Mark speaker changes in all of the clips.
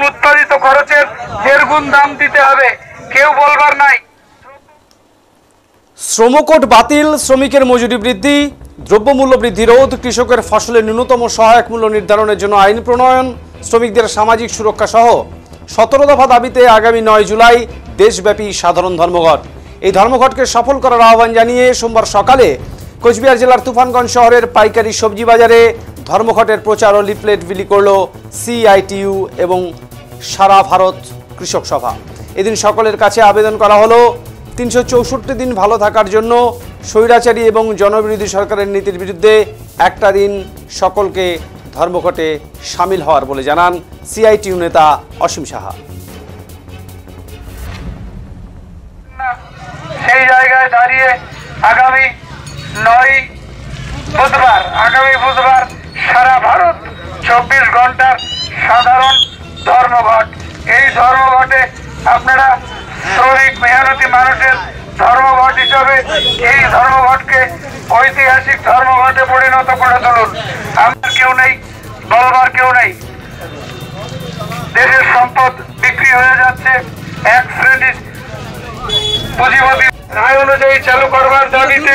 Speaker 1: উৎপাদিত খরচের 1.5 গুণ দাম দিতে হবে, কেউ বলবার নাই।
Speaker 2: শ্রমকোট বাতিল, শ্রমিকের মজুরি বৃদ্ধি, দ্রব্যমূল্য বৃদ্ধি রোধ, কৃষকের ফসলের ন্যূনতম সহায়ক মূল্য নির্ধারণের জন্য আইন প্রণয়ন, শ্রমিকদের সামাজিক সুরক্ষা সহ 17 দফা দাবিতে আগামী 9 জুলাই দেশব্যাপী সাধারণ ধর্মঘট। এই ধর্মঘটকে সফল করার আহ্বান জানিয়ে সোমবার সকালে কোচবিহার জেলার তুফানগঞ্জ শহরের পাইকারি সবজি বাজারে ধর্মঘটের প্রচার ও লিফলেট বিলি করল সিআইটিইউ এবং সারা ভারত কৃষক সভা। এদিন সকলের কাছে আবেদন করা হলো 364 দিন ভালো থাকার জন্য স্বৈরাচারী এবং জনবিরোধী সরকারের নীতির বিরুদ্ধে একটা দিন সকলকে ধর্মঘটে সামিল হওয়ার বলে জানান সিআইটিইউ নেতা অসীম সাহা।
Speaker 1: সেই জায়গায় দাঁড়িয়ে আগামী বুধবার সারা ভারত 24 ঘন্টার সাধারণ ধর্মঘট। এই ধর্মঘটে আপনারা শ্রমিক মেহনতি মানুষের ধর্মঘট হিসাবে এই ধর্মঘটকে ঐতিহাসিক ধর্মঘটে পরিণত করে তুলুন। আমার কেউ নেই, বলবার কেউ নেই। দেশের সম্পদ বিক্রি হয়ে যাচ্ছে এক শ্রেণীর পুঁজিপতি রায় অনুযায়ী চালু করবার দাবিতে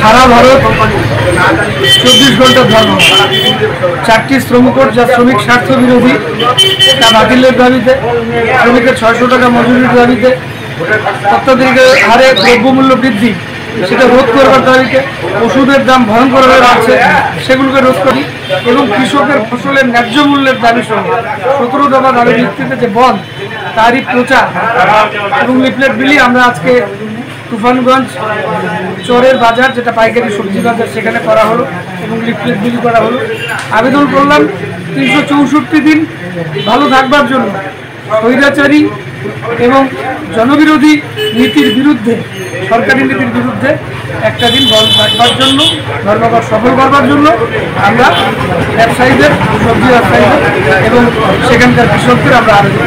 Speaker 3: সারা ভারত 24 ঘন্টা ধর্মঘট, 4টি শ্রমকোট যা শ্রমিক স্বার্থ বিরোধী তা বাতিলের দাবিতে, শ্রমিকের 600 টাকা মজুরির দাবিতে, অত্যাধিক হারে দ্রব্যমূল্য বৃদ্ধি সেটা রোধ করবার দাবিতে, ওষুধের দাম ভয়ঙ্করভাবে বাড়ছে সেগুলোকে রোধ করি এবং কৃষকের ফসলের ন্যায্য মূল্যের দাবি সহ 17 দফা দাবি ভিত্তিতে যে বন্ধ তারই প্রচার এবং লিফলেট বিলি আমরা আজকে তুফানগঞ্জ চরের বাজার, যেটা পাইকারি সবজি বাজার, সেখানে করা হলো এবং লিফলেট বিলি করা হলো। আবেদন করলাম 364 দিন ভালো থাকবার জন্য স্বৈরাচারী এবং জনবিরোধী নীতির বিরুদ্ধে, সরকারি নীতির বিরুদ্ধে একটা দিন বন্ধ রাখবার জন্য, ধর্মঘট সফল করবার জন্য আমরা ব্যবসায়ীদের, সবজি ব্যবসায়ীদের এবং সেখানকার কৃষকদের আমরা আবেদন